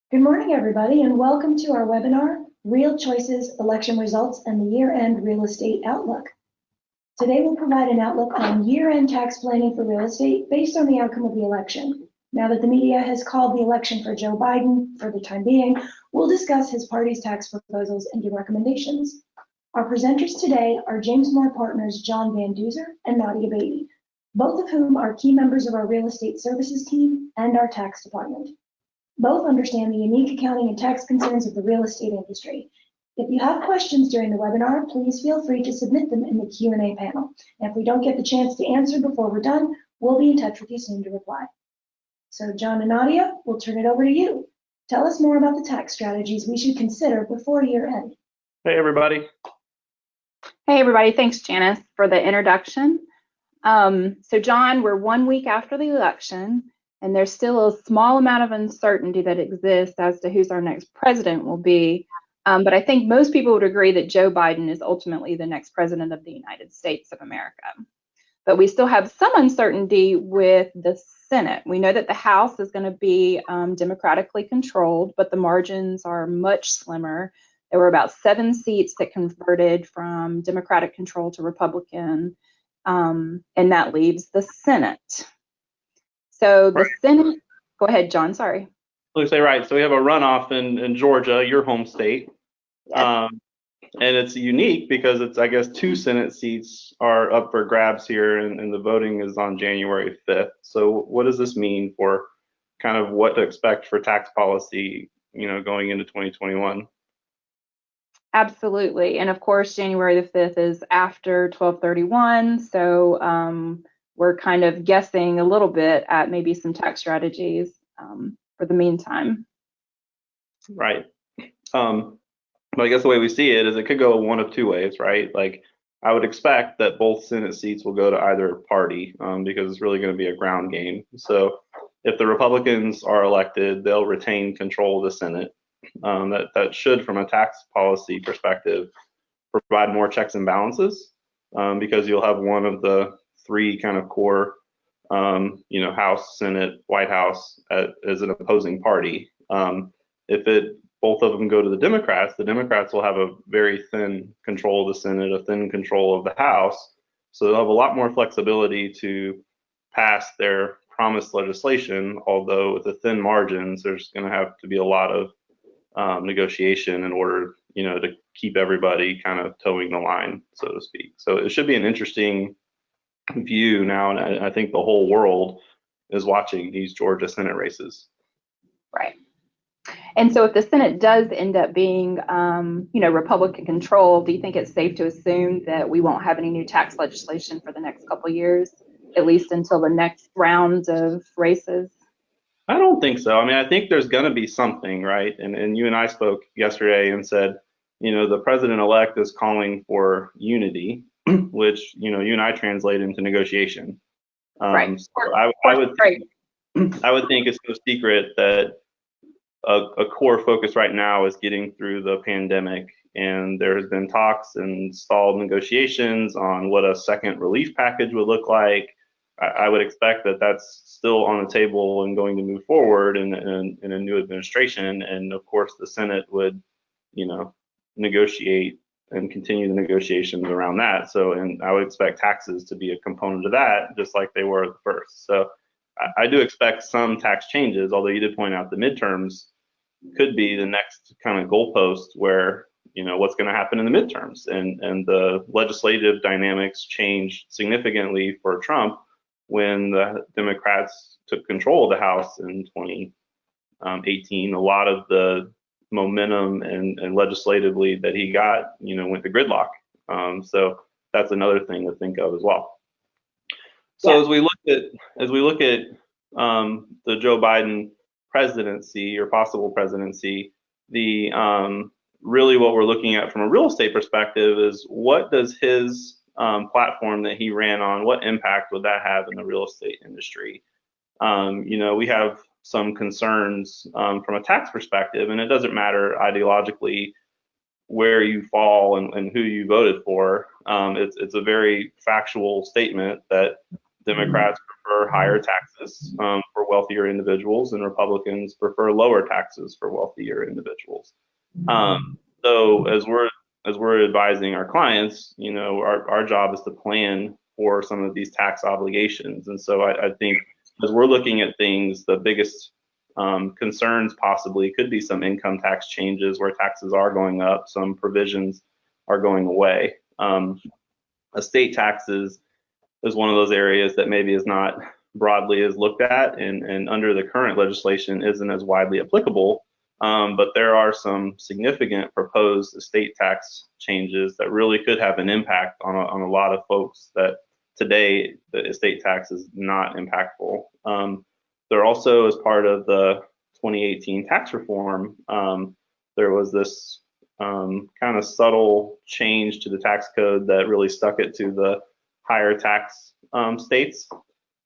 Good morning, everybody, and welcome to our webinar, Real Choices, Election Results, and the Year-End Real Estate Outlook. Today, we'll provide an outlook on year-end tax planning for real estate based on the outcome of the election. Now that the media has called the election for Joe Biden for the time being, we'll discuss his party's tax proposals and give recommendations. Our presenters today are James Moore partners John VanDuzer and Nadia Batey, both of whom are key members of our real estate services team and our tax department. Both understand the unique accounting and tax concerns of the real estate industry. If you have questions during the webinar, please feel free to submit them in the Q&A panel. And if we don't get the chance to answer before we're done, we'll be in touch with you soon to reply. So John and Nadia, we'll turn it over to you. Tell us more about the tax strategies we should consider before year end. Hey, everybody. Hey, everybody. Thanks, Janice, for the introduction. So John, we're 1 week after the election, and there's still a small amount of uncertainty that exists as to who's our next president will be. But I think most people would agree that Joe Biden is ultimately the next president of the United States of America. But we still have some uncertainty with the Senate. We know that the House is going to be democratically controlled, but the margins are much slimmer. There were about 7 seats that converted from Democratic control to Republican, and that leaves the Senate. So the Senate, go ahead, John, sorry. Let's say right. So we have a runoff in Georgia, your home state. Yes. And it's unique because it's, I guess, 2 Senate seats are up for grabs here, and the voting is on January 5th. So what does this mean for kind of what to expect for tax policy, going into 2021? Absolutely. And of course, January the 5th is after 12/31. So we're kind of guessing a little bit at maybe some tax strategies for the meantime. Right. But I guess the way we see it is it could go one of 2 ways, right? Like I would expect that both Senate seats will go to either party because it's really going to be a ground game. So if the Republicans are elected, they'll retain control of the Senate. That should, from a tax policy perspective, provide more checks and balances because you'll have one of the 3 kind of core, House, Senate, White House as an opposing party. If both of them go to the Democrats will have a very thin control of the Senate, a thin control of the House. So they'll have a lot more flexibility to pass their promised legislation, although with the thin margins, there's going to have to be a lot of negotiation in order, to keep everybody kind of towing the line, so to speak. So it should be an interesting view now, and I think the whole world is watching these Georgia Senate races. Right. And so if the Senate does end up being, Republican controlled, do you think it's safe to assume that we won't have any new tax legislation for the next couple of years, at least until the next rounds of races? I don't think so. I mean, I think there's going to be something, right? And you and I spoke yesterday and said, the president-elect is calling for unity, which, you and I translate into negotiation. Right. So I would think it's no secret that a core focus right now is getting through the pandemic, and there has been talks and stalled negotiations on what a second relief package would look like. I would expect that that's still on the table and going to move forward in a new administration, and of course the Senate would, negotiate and continue the negotiations around that. So, and I would expect taxes to be a component of that, just like they were at the first. So I do expect some tax changes, although you did point out the midterms could be the next kind of goalpost where, what's going to happen in the midterms, and the legislative dynamics changed significantly for Trump when the Democrats took control of the House in 2018. A lot of the momentum and legislatively that he got, went to gridlock. So that's another thing to think of as well. So yeah. as we look at the Joe Biden presidency or possible presidency, the really what we're looking at from a real estate perspective is what does his platform that he ran on, what impact would that have in the real estate industry? We have some concerns from a tax perspective, and it doesn't matter ideologically where you fall and who you voted for. It's a very factual statement that Democrats prefer higher taxes for wealthier individuals, and Republicans prefer lower taxes for wealthier individuals. So as we're advising our clients, our job is to plan for some of these tax obligations. And so I think as we're looking at things, the biggest concerns possibly could be some income tax changes where taxes are going up, some provisions are going away. Estate taxes is one of those areas that maybe is not broadly as looked at, and under the current legislation isn't as widely applicable. But there are some significant proposed estate tax changes that really could have an impact on a lot of folks that today the estate tax is not impactful. There also, as part of the 2018 tax reform, there was this kind of subtle change to the tax code that really stuck it to the higher tax states.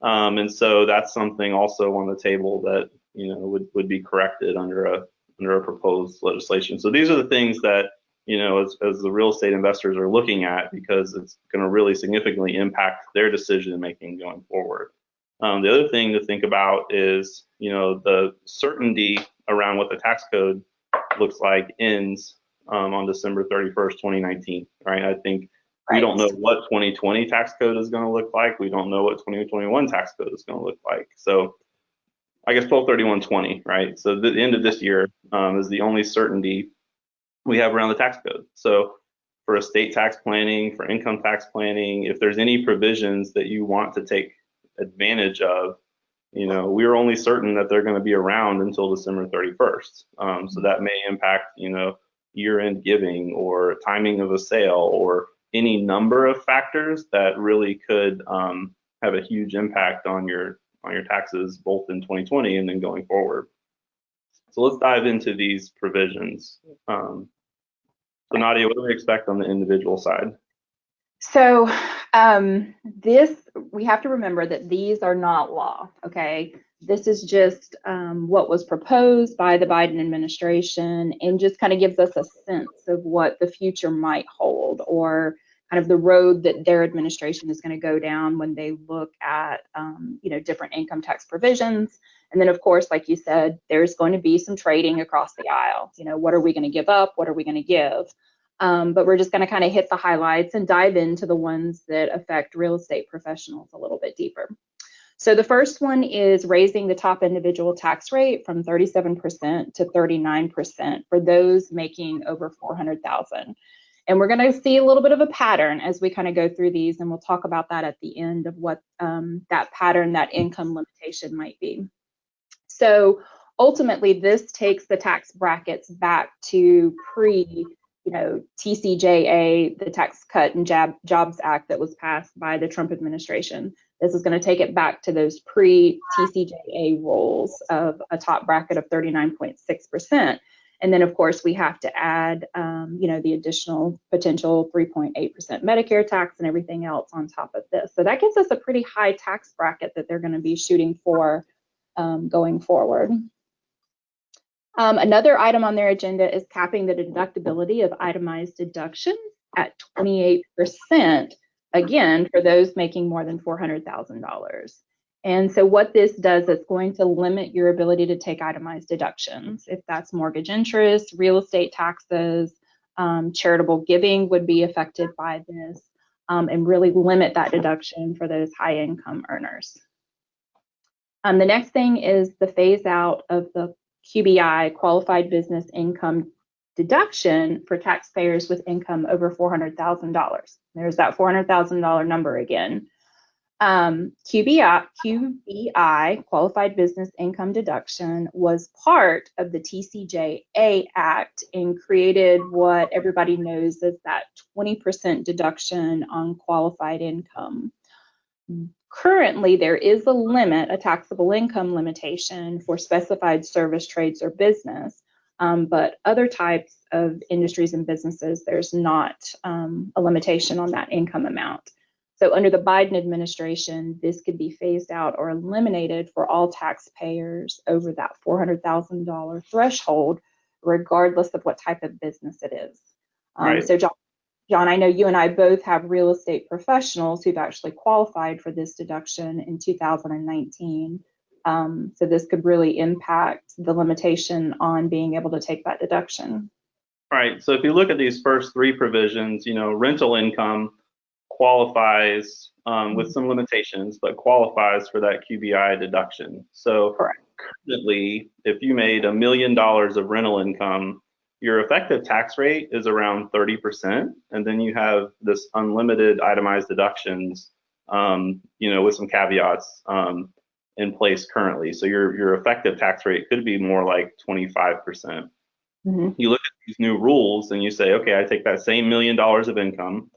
And so that's something also on the table that would be corrected under a proposed legislation. So these are the things that as the real estate investors are looking at, because it's going to really significantly impact their decision making going forward. The other thing to think about is the certainty around what the tax code looks like ends on December 31st, 2019. Right? I think we don't know what 2020 tax code is going to look like. We don't know what 2021 tax code is going to look like. So I guess 12/31/20, right? So the end of this year is the only certainty we have around the tax code. So for estate tax planning, for income tax planning, if there's any provisions that you want to take advantage of, we're only certain that they're going to be around until December 31st. So that may impact, year-end giving or timing of a sale or any number of factors that really could have a huge impact on your taxes, both in 2020 and then going forward. So let's dive into these provisions. So Nadia, what do we expect on the individual side? So we have to remember that these are not law, okay? This is just what was proposed by the Biden administration, and just kind of gives us a sense of what the future might hold, or kind of the road that their administration is going to go down when they look at different income tax provisions. And then, of course, like you said, there's going to be some trading across the aisle. What are we going to give up? What are we going to give? But we're just going to kind of hit the highlights and dive into the ones that affect real estate professionals a little bit deeper. So the first one is raising the top individual tax rate from 37% to 39% for those making over $400,000. And we're going to see a little bit of a pattern as we kind of go through these, and we'll talk about that at the end of what that pattern, that income limitation might be. So ultimately, this takes the tax brackets back to TCJA, the Tax Cut and Jobs Act that was passed by the Trump administration. This is going to take it back to those pre-TCJA rules of a top bracket of 39.6%. And then, of course, we have to add, the additional potential 3.8% Medicare tax and everything else on top of this. So that gives us a pretty high tax bracket that they're going to be shooting for going forward. Another item on their agenda is capping the deductibility of itemized deductions at 28%, again, for those making more than $400,000. And so what this does, it's going to limit your ability to take itemized deductions. If that's mortgage interest, real estate taxes, charitable giving would be affected by this, and really limit that deduction for those high income earners. The next thing is the phase out of the QBI, qualified business income deduction, for taxpayers with income over $400,000. There's that $400,000 number again. QBI, qualified business income deduction, was part of the TCJA Act and created what everybody knows as that 20% deduction on qualified income. Currently, there is a limit, a taxable income limitation for specified service, trades, or business, but other types of industries and businesses, there's not a limitation on that income amount. So under the Biden administration, this could be phased out or eliminated for all taxpayers over that $400,000 threshold, regardless of what type of business it is. Right. So John, John, I know you and I both have real estate professionals who've actually qualified for this deduction in 2019. So this could really impact the limitation on being able to take that deduction. Right. So if you look at these first three provisions, rental income qualifies with some limitations, but qualifies for that QBI deduction. So Correct. currently, if you made $1 million of rental income, your effective tax rate is around 30%, and then you have this unlimited itemized deductions, with some caveats in place currently. So your effective tax rate could be more like 25%. You look at these new rules and you say, okay, I take that same $1 million of income.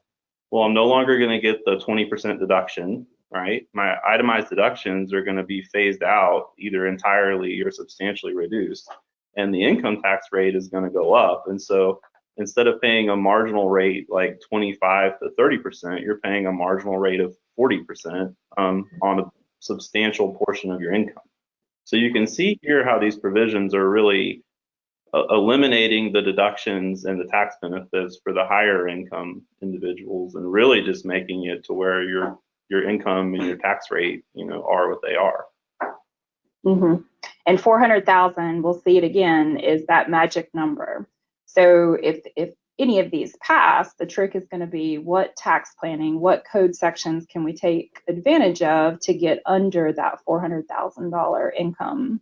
Well, I'm no longer going to get the 20% deduction, right? My itemized deductions are going to be phased out either entirely or substantially reduced, and the income tax rate is going to go up. And so instead of paying a marginal rate like 25 to 30%, you're paying a marginal rate of 40% on a substantial portion of your income. So you can see here how these provisions are really eliminating the deductions and the tax benefits for the higher income individuals, and really just making it to where your income and your tax rate, are what they are. And 400,000, we'll see it again, is that magic number. So if any of these pass, the trick is going to be what tax planning, what code sections can we take advantage of to get under that $400,000 income.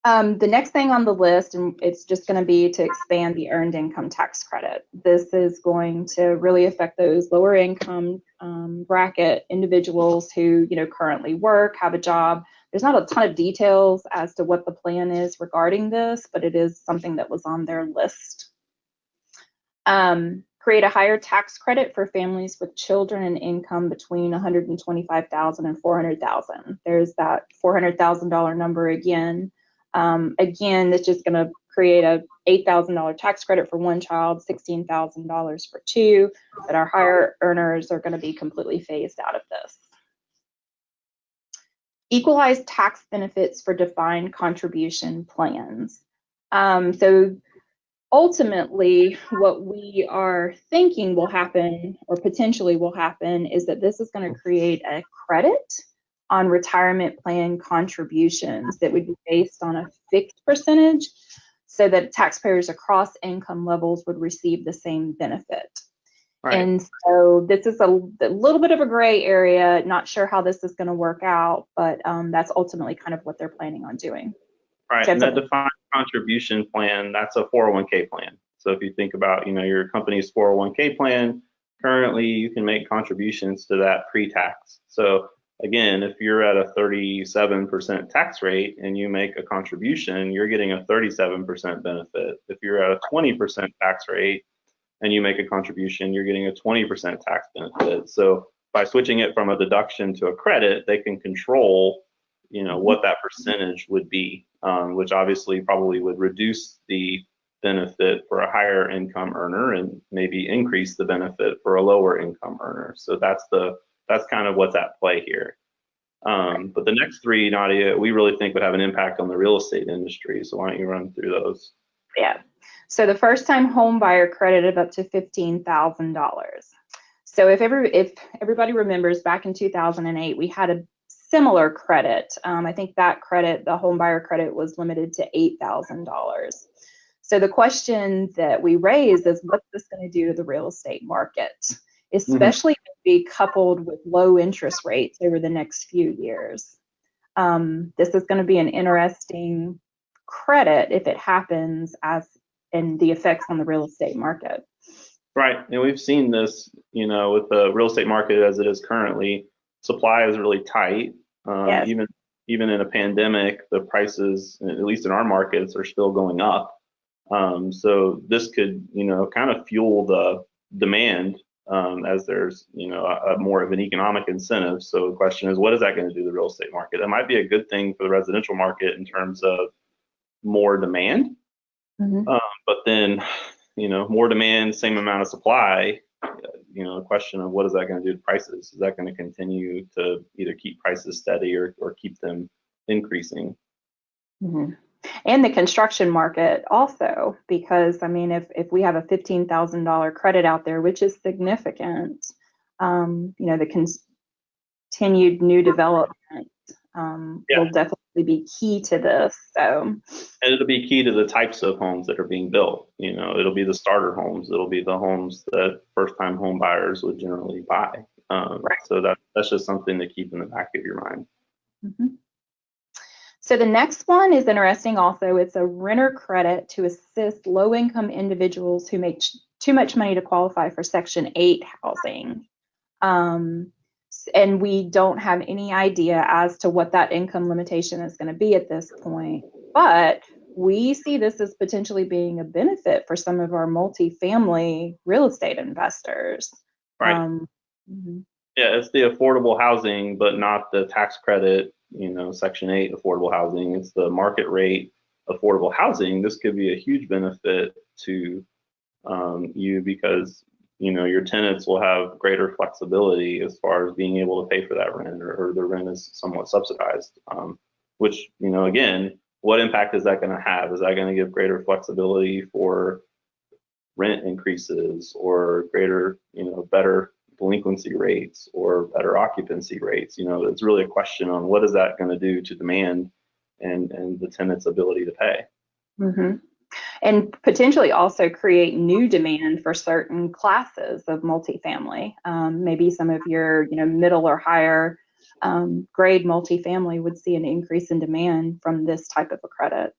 The next thing on the list, and it's just going to be to expand the earned income tax credit. This is going to really affect those lower income bracket individuals who, currently work, have a job. There's not a ton of details as to what the plan is regarding this, but it is something that was on their list. Create a higher tax credit for families with children and income between $125,000 and $400,000. There's that $400,000 number again. Again, it's just going to create a $8,000 tax credit for one child, $16,000 for two, but our higher earners are going to be completely phased out of this. Equalized tax benefits for defined contribution plans. So ultimately, what we are thinking will happen, or potentially will happen, is that this is going to create a credit on retirement plan contributions that would be based on a fixed percentage, so that taxpayers across income levels would receive the same benefit. Right. And so this is a little bit of a gray area, not sure how this is going to work out, but that's ultimately kind of what they're planning on doing. Right, and that defined contribution plan, that's a 401k plan. So if you think about, your company's 401k plan, currently you can make contributions to that pre-tax. So again, if you're at a 37% tax rate and you make a contribution, you're getting a 37% benefit. If you're at a 20% tax rate and you make a contribution, you're getting a 20% tax benefit. So by switching it from a deduction to a credit, they can control, what that percentage would be, which obviously probably would reduce the benefit for a higher income earner and maybe increase the benefit for a lower income earner. So that's kind of what's at play here. But the next three, Nadia, we really think would have an impact on the real estate industry. So why don't you run through those? Yeah. So the first time home buyer credit of up to $15,000. So if everybody remembers, back in 2008, we had a similar credit. I think that credit, the home buyer credit, was limited to $8,000. So the question that we raised is, what's this going to do to the real estate market, especially be coupled with low interest rates over the next few years? This is going to be an interesting credit if it happens, as in the effects on the real estate market. Right, and we've seen this, with the real estate market as it is currently. Supply is really tight. Yes. Even in a pandemic, the prices, at least in our markets, are still going up. So this could, kind of fuel the demand as there's, a more of an economic incentive. So the question is, what is that going to do to the real estate market? That might be a good thing for the residential market in terms of more demand. But then, more demand, same amount of supply. The question of what is that going to do to prices? Is that going to continue to either keep prices steady or keep them increasing? And the construction market also, because I mean, if we have a $15,000 credit out there, which is significant, you know, the continued new development will definitely be key to this. So, and it'll be key to the types of homes that are being built. You know, it'll be the starter homes. It'll be the homes that first-time home buyers would generally buy. right. So that's just something to keep in the back of your mind. Mm-hmm. So the next one is interesting also. It's a renter credit to assist low-income individuals who make too much money to qualify for Section 8 housing. And we don't have any idea as to what that income limitation is going to be at this point. But we see this as potentially being a benefit for some of our multifamily real estate investors. Right. Mm-hmm. Yeah, it's the affordable housing, but not the tax credit, you know, Section 8 affordable housing. It's the market rate affordable housing. This could be a huge benefit to you because, you know, your tenants will have greater flexibility as far as being able to pay for that rent, or the rent is somewhat subsidized, which, you know, again, what impact is that going to have? Is that going to give greater flexibility for rent increases or greater, you know, better delinquency rates or better occupancy rates? You know, it's really a question on what is that going to do to demand and the tenant's ability to pay. Mm-hmm. And potentially also create new demand for certain classes of multifamily. Maybe some of your, you know, middle or higher grade multifamily would see an increase in demand from this type of a credit.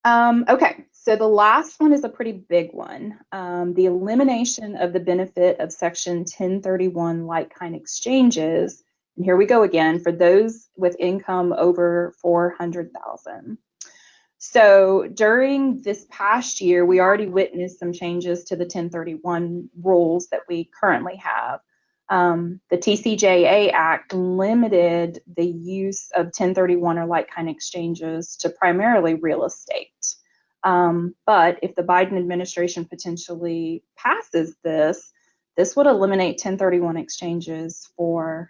Okay, so the last one is a pretty big one. The elimination of the benefit of Section 1031 like-kind exchanges. And here we go again for those with income over $400,000. So during this past year, we already witnessed some changes to the 1031 rules that we currently have. The TCJA Act limited the use of 1031 or like-kind exchanges to primarily real estate. But if the Biden administration potentially passes this would eliminate 1031 exchanges for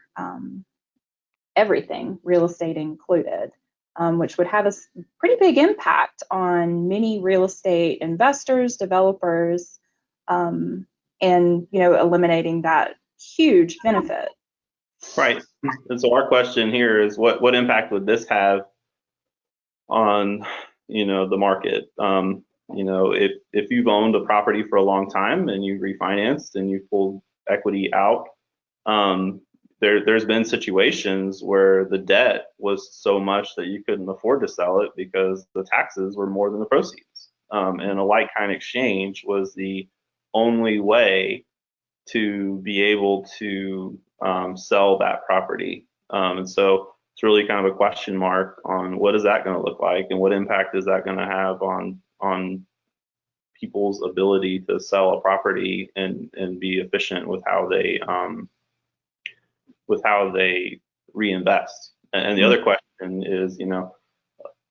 everything, real estate included. Which would have a pretty big impact on many real estate investors, developers, and, you know, eliminating that huge benefit. Right. And so our question here is what impact would this have on, you know, the market? You know, if you've owned a property for a long time and you refinanced and you pulled equity out, there's been situations where the debt was so much that you couldn't afford to sell it because the taxes were more than the proceeds. And a like-kind exchange was the only way to be able to sell that property. And so it's really kind of a question mark on what is that going to look like and what impact is that going to have on people's ability to sell a property and be efficient with how they reinvest. And the other question is, you know,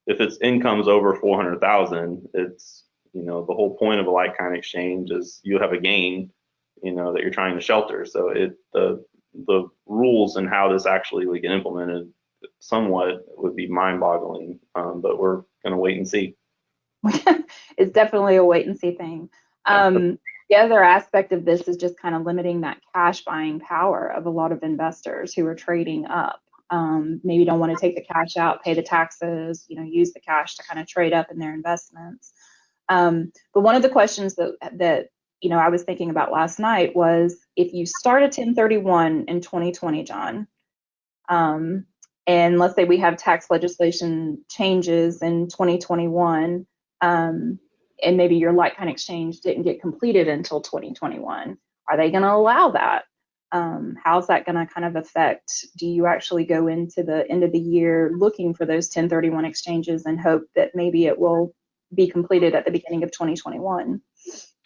if its income's over 400,000, it's, you know, the whole point of a like-kind exchange is you have a gain, you know, that you're trying to shelter. So the rules and how this actually would get implemented somewhat would be mind-boggling, but we're going to wait and see. It's definitely a wait and see thing. The other aspect of this is just kind of limiting that cash buying power of a lot of investors who are trading up. Maybe don't want to take the cash out, pay the taxes, you know, use the cash to kind of trade up in their investments. But one of the questions that you know I was thinking about last night was if you start a 1031 in 2020, John, and let's say we have tax legislation changes in 2021. And maybe your like-kind exchange didn't get completed until 2021. Are they going to allow that? How's that going to kind of affect? Do you actually go into the end of the year looking for those 1031 exchanges and hope that maybe it will be completed at the beginning of 2021?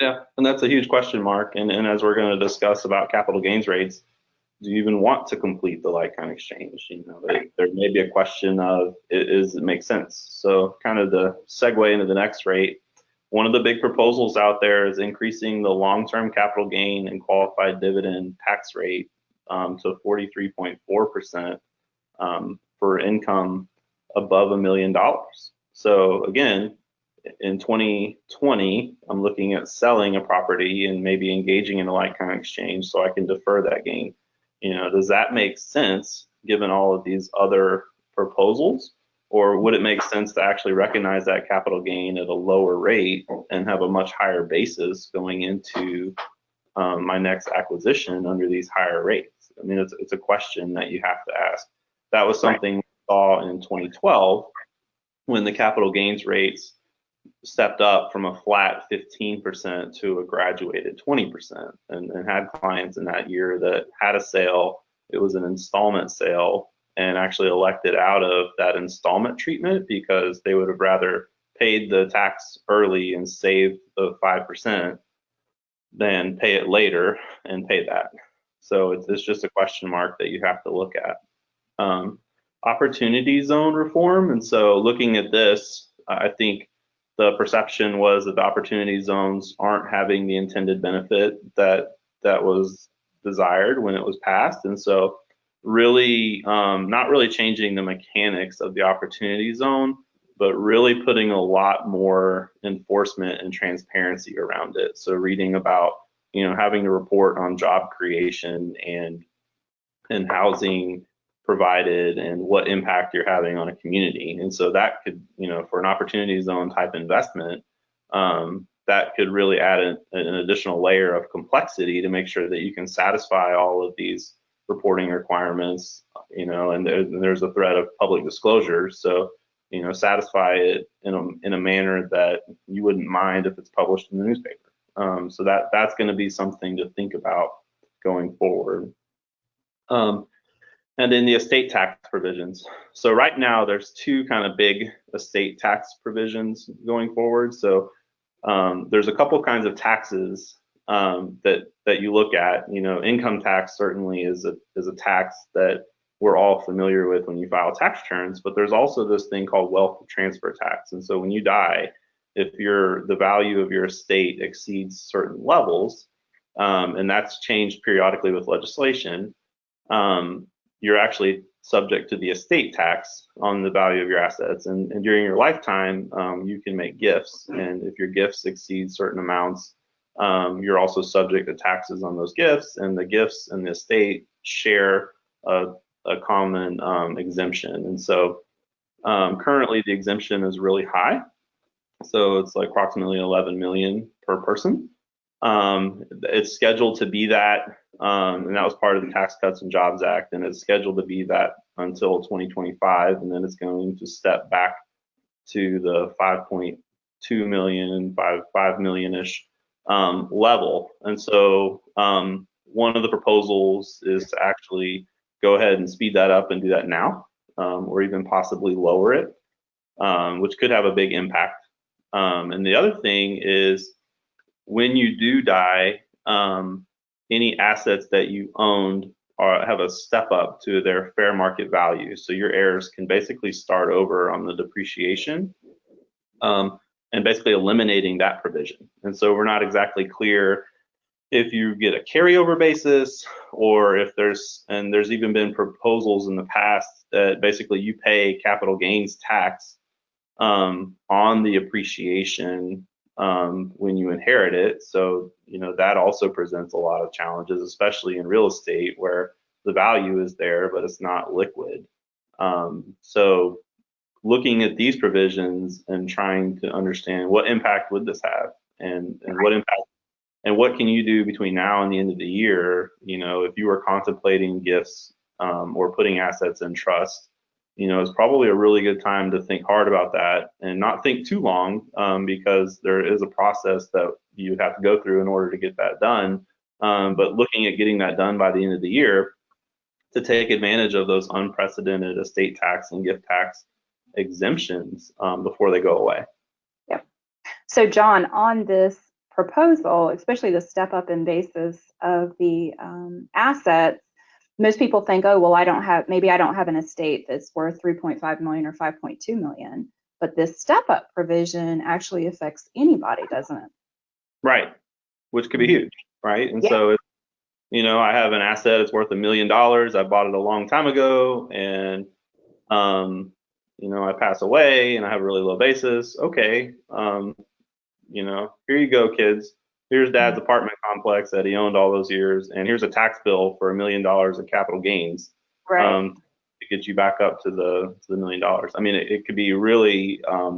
Yeah, and that's a huge question mark. And as we're going to discuss about capital gains rates, do you even want to complete the like-kind exchange? You know, there may be a question of, does it make sense? So kind of the segue into the next rate, one of the big proposals out there is increasing the long-term capital gain and qualified dividend tax rate to 43.4% for income above $1 million. So again, in 2020, I'm looking at selling a property and maybe engaging in a like-kind exchange so I can defer that gain. Does that make sense given all of these other proposals? Or would it make sense to actually recognize that capital gain at a lower rate and have a much higher basis going into my next acquisition under these higher rates? I mean, it's a question that you have to ask. That was something we saw in 2012 when the capital gains rates stepped up from a flat 15% to a graduated 20%, and had clients in that year that had a sale. It was an installment sale, and actually elected out of that installment treatment because they would have rather paid the tax early and saved the 5% than pay it later and pay that. So it's just a question mark that you have to look at. Opportunity zone reform. And so looking at this, I think the perception was that the opportunity zones aren't having the intended benefit that was desired when it was passed. And so really not really changing the mechanics of the opportunity zone, but really putting a lot more enforcement and transparency around it. So reading about, having to report on job creation and housing provided and what impact you're having on a community. And so that could, for an opportunity zone type investment, that could really add an additional layer of complexity to make sure that you can satisfy all of these reporting requirements, and there's a threat of public disclosure. So, satisfy it in a manner that you wouldn't mind if it's published in the newspaper. So that's going to be something to think about going forward. And then the estate tax provisions. So right now there's two kind of big estate tax provisions going forward. So there's a couple kinds of taxes that you look at. Income tax certainly is a tax that we're all familiar with when you file tax returns, but there's also this thing called wealth transfer tax. And so when you die, if the value of your estate exceeds certain levels, and that's changed periodically with legislation, you're actually subject to the estate tax on the value of your assets. And during your lifetime, you can make gifts. And if your gifts exceed certain amounts, you're also subject to taxes on those gifts. And the gifts and the estate share a common exemption. And so currently the exemption is really high. So it's like approximately 11 million per person. It's scheduled to be that, and that was part of the Tax Cuts and Jobs Act, and it's scheduled to be that until 2025, and then it's going to step back to the 5.2 million, 5 million-ish level. And so one of the proposals is to actually go ahead and speed that up and do that now, or even possibly lower it, which could have a big impact. And the other thing is, when you do die, any assets that you owned have a step up to their fair market value. So your heirs can basically start over on the depreciation, and basically eliminating that provision. And so we're not exactly clear if you get a carryover basis, or if there's even been proposals in the past that basically you pay capital gains tax on the appreciation when you inherit it. So, that also presents a lot of challenges, especially in real estate where the value is there, but it's not liquid. So looking at these provisions and trying to understand what impact would this have, and what impact, and what can you do between now and the end of the year, if you were contemplating gifts or putting assets in trust. It's probably a really good time to think hard about that and not think too long, because there is a process that you have to go through in order to get that done. But looking at getting that done by the end of the year to take advantage of those unprecedented estate tax and gift tax exemptions before they go away. Yep. So John, on this proposal, especially the step up in basis of the assets, most people think, oh, well, maybe I don't have an estate that's worth 3.5 million or 5.2 million, but this step up provision actually affects anybody, doesn't it? Right, which could be huge, right? And so, I have an asset, it's worth $1 million. I bought it a long time ago, and I pass away and I have a really low basis. Okay, here you go, kids. Here's dad's apartment complex that he owned all those years, and here's a tax bill for $1 million in capital gains. Right. To get you back up to the $1 million. I mean, it could be really a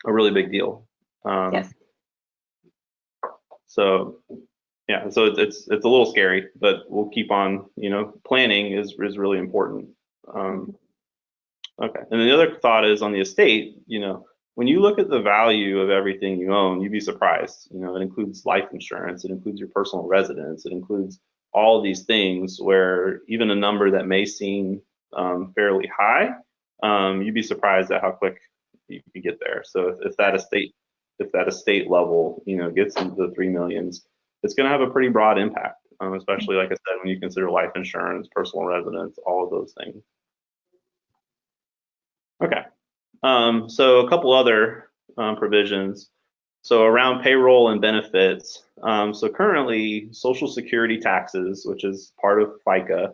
really big deal. Yes. So yeah, so it's a little scary, but we'll keep on. Planning is really important. Okay, and the other thought is on the estate. When you look at the value of everything you own, you'd be surprised. It includes life insurance, it includes your personal residence, it includes all of these things where even a number that may seem fairly high, you'd be surprised at how quick you could get there. So if that estate level, gets into the 3 millions, it's going to have a pretty broad impact, especially like I said, when you consider life insurance, personal residence, all of those things. Okay. So a couple other provisions. So around payroll and benefits. So currently, Social Security taxes, which is part of FICA,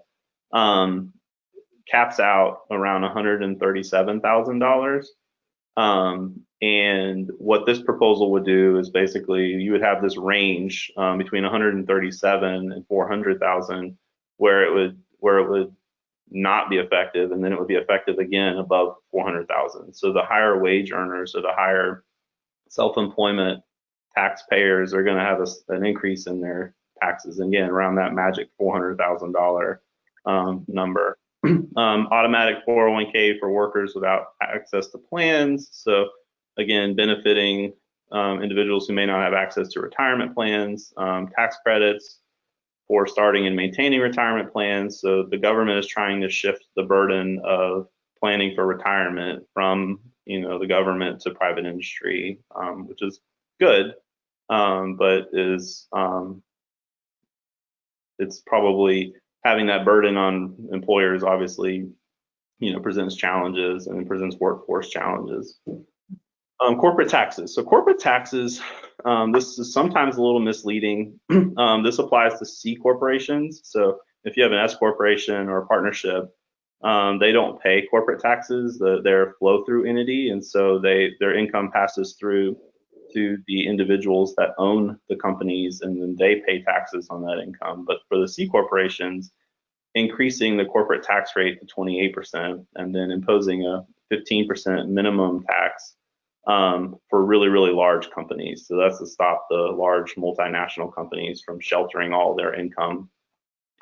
caps out around $137,000. And what this proposal would do is basically you would have this range between 137 and 400,000, where it would not be effective, and then it would be effective again above 400,000. So the higher wage earners or the higher self-employment taxpayers are going to have an increase in their taxes, again around that magic $400,000 number. Automatic 401k for workers without access to plans. So again, benefiting individuals who may not have access to retirement plans, tax credits for starting and maintaining retirement plans. So the government is trying to shift the burden of planning for retirement from the government to private industry, which is good, but it's probably having that burden on employers obviously presents challenges and presents workforce challenges. Corporate taxes. So corporate taxes, this is sometimes a little misleading. This applies to C corporations. So if you have an S corporation or a partnership, they don't pay corporate taxes. They're a flow-through entity, and so their income passes through to the individuals that own the companies, and then they pay taxes on that income. But for the C corporations, increasing the corporate tax rate to 28% and then imposing a 15% minimum tax for really, really large companies. So that's to stop the large multinational companies from sheltering all their income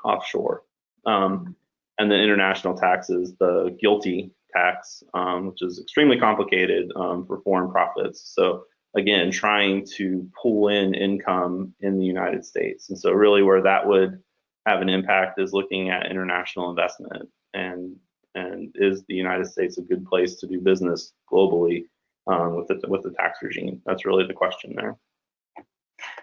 offshore. And the international taxes, the GILTI tax, which is extremely complicated for foreign profits. So again, trying to pull in income in the United States. And so really where that would have an impact is looking at international investment, and is the United States a good place to do business globally with the tax regime? That's really the question there.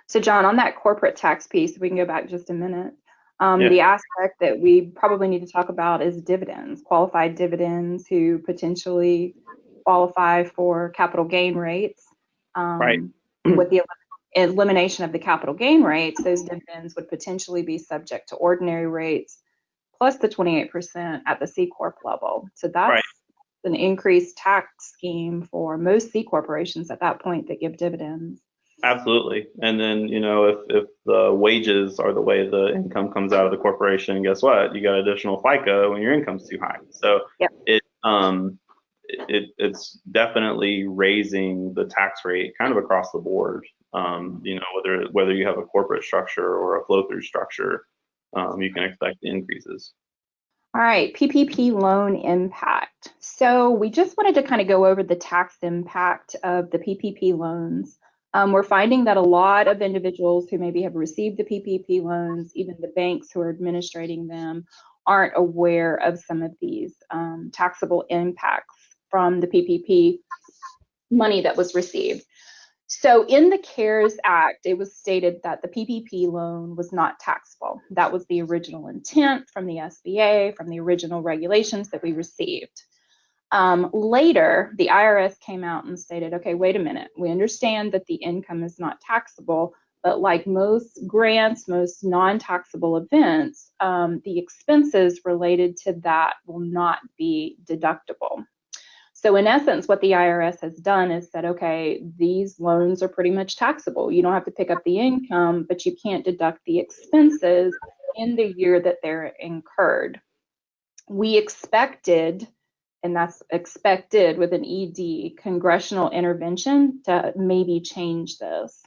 So John, on that corporate tax piece, we can go back just a minute. Yeah. The aspect that we probably need to talk about is dividends, qualified dividends who potentially qualify for capital gain rates. Right. With the elimination of the capital gain rates, those dividends would potentially be subject to ordinary rates plus the 28% at the C Corp level. So that's right. An increased tax scheme for most C corporations at that point that give dividends. Absolutely. And then, if the wages are the way the income comes out of the corporation, guess what? You got additional FICA when your income's too high. So yep. It's definitely raising the tax rate kind of across the board. Whether you have a corporate structure or a flow-through structure, you can expect the increases. All right, PPP loan impact. So we just wanted to kind of go over the tax impact of the PPP loans. We're finding that a lot of individuals who maybe have received the PPP loans, even the banks who are administrating them, aren't aware of some of these taxable impacts from the PPP money that was received. So in the CARES Act, it was stated that the PPP loan was not taxable. That was the original intent from the SBA, from the original regulations that we received. Later, the IRS came out and stated, okay, wait a minute. We understand that the income is not taxable, but like most grants, most non-taxable events, the expenses related to that will not be deductible. So in essence, what the IRS has done is said, okay, these loans are pretty much taxable. You don't have to pick up the income, but you can't deduct the expenses in the year that they're incurred. We expected, and that's expected with an ED, congressional intervention to maybe change this.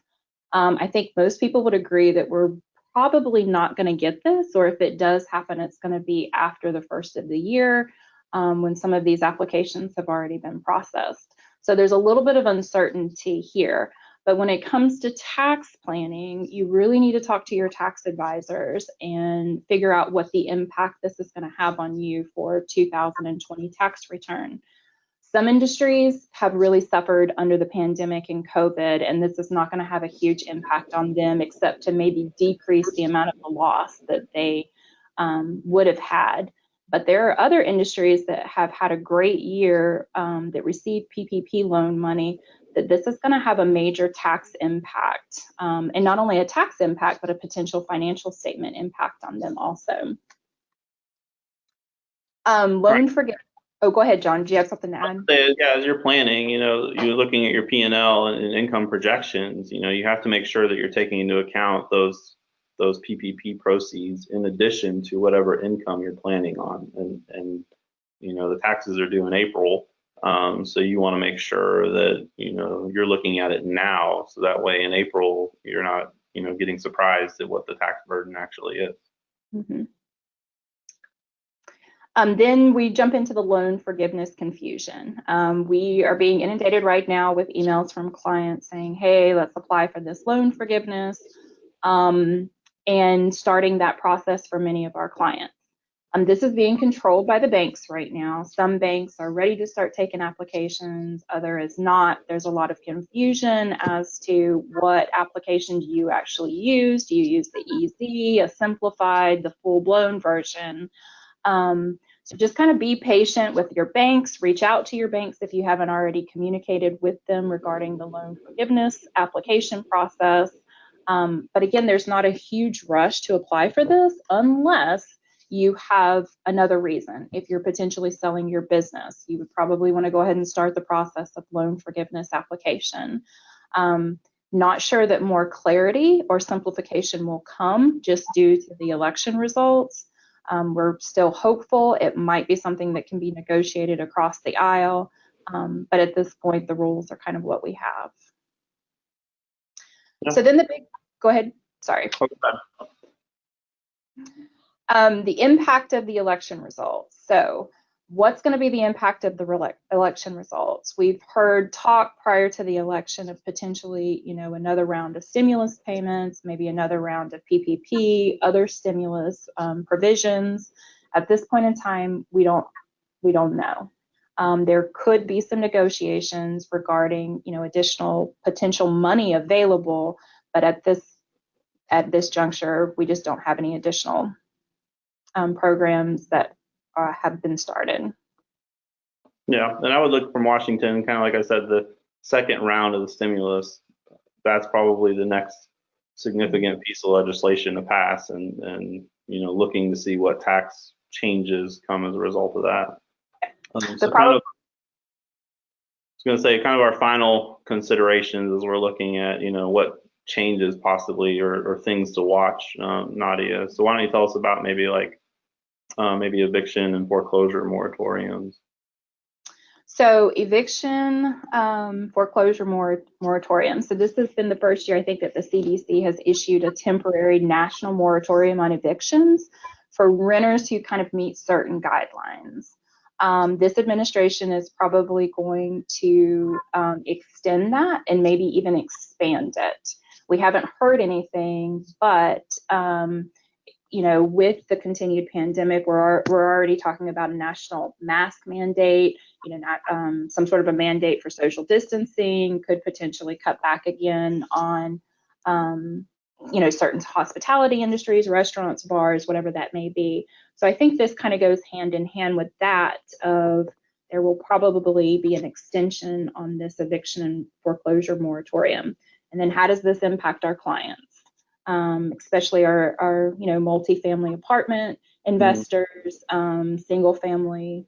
I think most people would agree that we're probably not going to get this, or if it does happen, it's going to be after the first of the year, when some of these applications have already been processed. So there's a little bit of uncertainty here. But when it comes to tax planning, you really need to talk to your tax advisors and figure out what the impact this is going to have on you for 2020 tax return. Some industries have really suffered under the pandemic and COVID, and this is not going to have a huge impact on them except to maybe decrease the amount of the loss that they would have had. But there are other industries that have had a great year that received PPP loan money, that this is going to have a major tax impact, and not only a tax impact, but a potential financial statement impact on them also. Loan forgiveness. Oh, go ahead, John. Do you have something to add? Yeah, as you're planning, you're looking at your P&L and income projections. You have to make sure that you're taking into account those PPP proceeds in addition to whatever income you're planning on. And the taxes are due in April, so you want to make sure that you're looking at it now, so that way in April you're not getting surprised at what the tax burden actually is. Mm-hmm. Then we jump into the loan forgiveness confusion. We are being inundated right now with emails from clients saying, hey, let's apply for this loan forgiveness, and starting that process for many of our clients. This is being controlled by the banks right now. Some banks are ready to start taking applications, others not. There's a lot of confusion as to what application do you actually use. Do you use the easy, a simplified, the full-blown version? So just kind of be patient with your banks. Reach out to your banks if you haven't already communicated with them regarding the loan forgiveness application process. But again, there's not a huge rush to apply for this unless you have another reason. If you're potentially selling your business, you would probably want to go ahead and start the process of loan forgiveness application. Not sure that more clarity or simplification will come just due to the election results. We're still hopeful. It might be something that can be negotiated across the aisle, but at this point, the rules are kind of what we have. Yeah. So then go ahead, sorry. The impact of the election results. So what's going to be the impact of the election results? We've heard talk prior to the election of potentially, another round of stimulus payments, maybe another round of PPP, other stimulus provisions. At this point in time, we don't know. There could be some negotiations regarding, additional potential money available, but at this juncture, we just don't have any additional programs that have been started. Yeah, and I would look from Washington, kind of like I said, the second round of the stimulus, that's probably the next significant piece of legislation to pass, and looking to see what tax changes come as a result of that. So kind of, I was going to say, kind of our final considerations as we're looking at, what changes possibly or things to watch, Nadia. So why don't you tell us about maybe eviction and foreclosure moratoriums? So eviction, foreclosure moratorium. So this has been the first year, I think, that the CDC has issued a temporary national moratorium on evictions for renters who kind of meet certain guidelines. This administration is probably going to extend that and maybe even expand it. We haven't heard anything, but with the continued pandemic, we're already talking about a national mask mandate, some sort of a mandate for social distancing, could potentially cut back again on, certain hospitality industries, restaurants, bars, whatever that may be. So I think this kind of goes hand in hand with that of there will probably be an extension on this eviction and foreclosure moratorium. And then how does this impact our clients? Especially our multifamily apartment investors, single family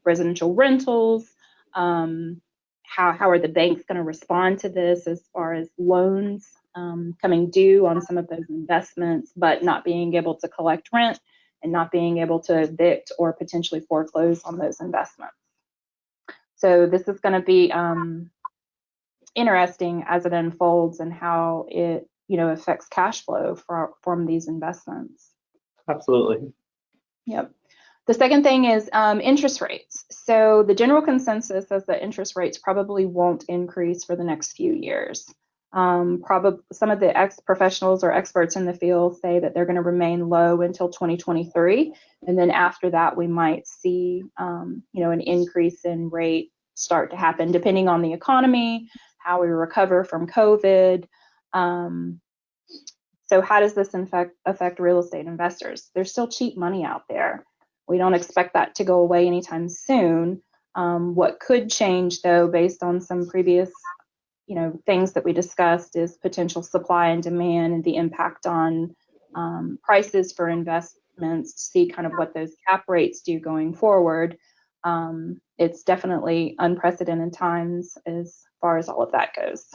residential rentals, How are the banks going to respond to this as far as loans coming due on some of those investments, but not being able to collect rent and not being able to evict or potentially foreclose on those investments. So this is going to be interesting as it unfolds and how it affects cash flow from these investments. Absolutely. Yep. The second thing is interest rates. So the general consensus is that interest rates probably won't increase for the next few years. Probably some of the professionals or experts in the field say that they're going to remain low until 2023, and then after that we might see an increase in rate start to happen depending on the economy, how we recover from COVID. So how does this affect real estate investors? There's still cheap money out there. We don't expect that to go away anytime soon. What could change, though, based on some previous, things that we discussed, is potential supply and demand and the impact on prices for investments to see kind of what those cap rates do going forward. It's definitely unprecedented times as far as all of that goes.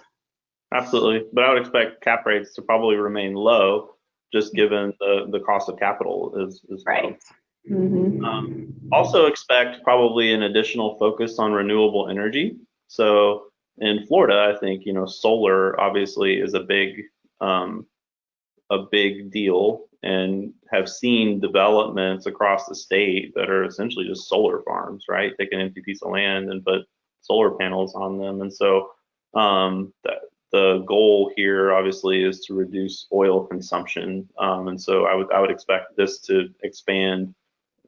Absolutely, but I would expect cap rates to probably remain low, just given the cost of capital is right. low. Mm-hmm. Also expect probably an additional focus on renewable energy. So in Florida, I think solar obviously is a big deal, and have seen developments across the state that are essentially just solar farms, right? Take an empty piece of land and put solar panels on them, and so the goal here obviously is to reduce oil consumption, and so I would expect this to expand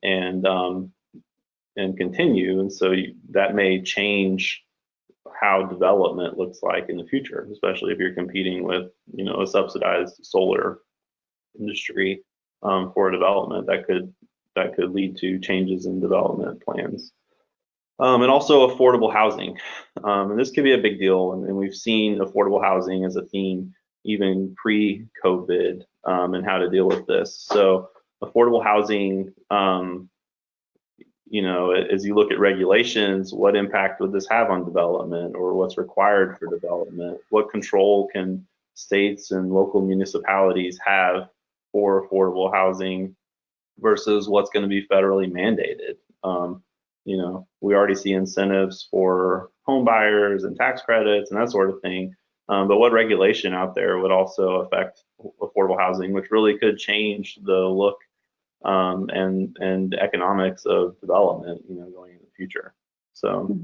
and continue, and so that may change how development looks like in the future, especially if you're competing with a subsidized solar industry for development. That could lead to changes in development plans, and also affordable housing, and this could be a big deal, and we've seen affordable housing as a theme even pre-COVID, and how to deal with this. So affordable housing, as you look at regulations, what impact would this have on development, or what's required for development? What control can states and local municipalities have for affordable housing versus what's going to be federally mandated? We already see incentives for home buyers and tax credits and that sort of thing. But what regulation out there would also affect affordable housing, which really could change the look and economics of development, going in the future. So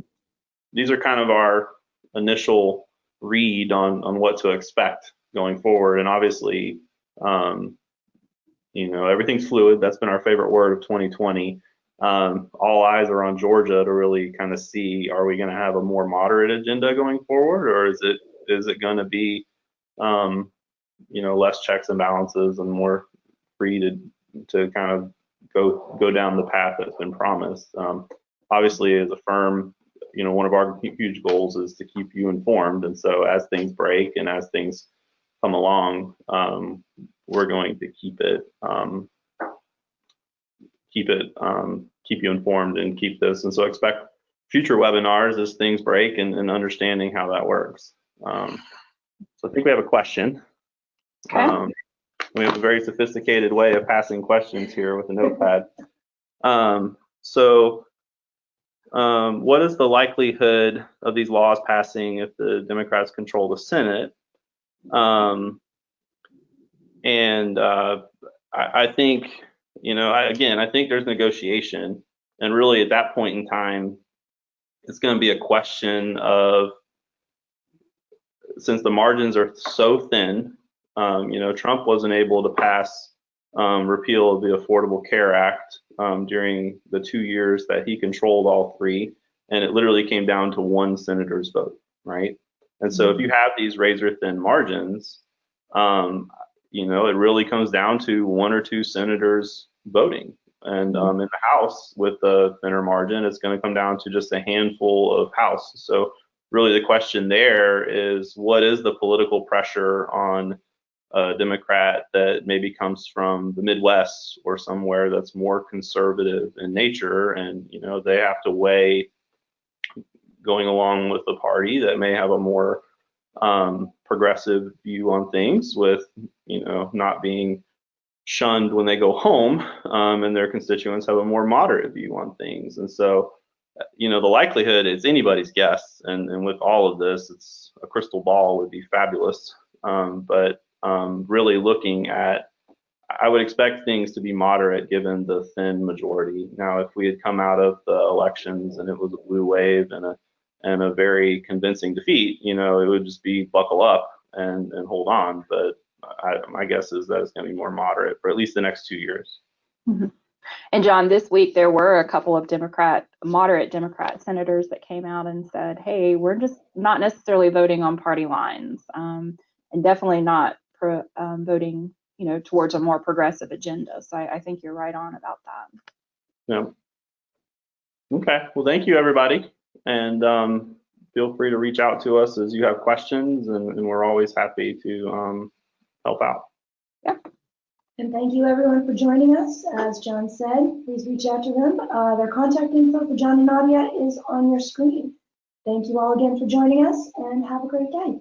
these are kind of our initial read on what to expect going forward. And obviously, everything's fluid. That's been our favorite word of 2020. All eyes are on Georgia to really kind of see, are we going to have a more moderate agenda going forward, or is it going to be, less checks and balances and more free to kind of go down the path that's been promised? Obviously, as a firm, one of our huge goals is to keep you informed, and so as things break and as things come along, we're going to keep you informed and keep this. And so expect future webinars as things break and understanding how that works. So I think we have a question. Okay. We have a very sophisticated way of passing questions here with a notepad. What is the likelihood of these laws passing if the Democrats control the Senate? I think, I think there's negotiation, and really at that point in time, it's going to be a question of, since the margins are so thin, Trump wasn't able to pass repeal of the Affordable Care Act during the 2 years that he controlled all three, and it literally came down to one senator's vote, right? And so if you have these razor thin margins, it really comes down to one or two senators voting. And in the House, with the thinner margin, it's going to come down to just a handful of House. So really the question there is, what is the political pressure on a Democrat that maybe comes from the Midwest or somewhere that's more conservative in nature, and they have to weigh going along with the party that may have a more progressive view on things, with not being shunned when they go home, and their constituents have a more moderate view on things. And so, the likelihood is anybody's guess, and with all of this, it's a crystal ball would be fabulous. But really looking at, I would expect things to be moderate given the thin majority. Now, if we had come out of the elections and it was a blue wave and a very convincing defeat, it would just be buckle up and hold on. But my guess is that it's going to be more moderate for at least the next 2 years. Mm-hmm. And John, this week there were a couple of moderate Democrat senators that came out and said, hey, we're just not necessarily voting on party lines, and definitely not voting, towards a more progressive agenda. So I think you're right on about that. Yeah. Okay. Well, thank you, everybody. And feel free to reach out to us as you have questions, and we're always happy to help out. Yeah. And thank you, everyone, for joining us. As John said, please reach out to them. Their contact info for John and Nadia is on your screen. Thank you all again for joining us, and have a great day.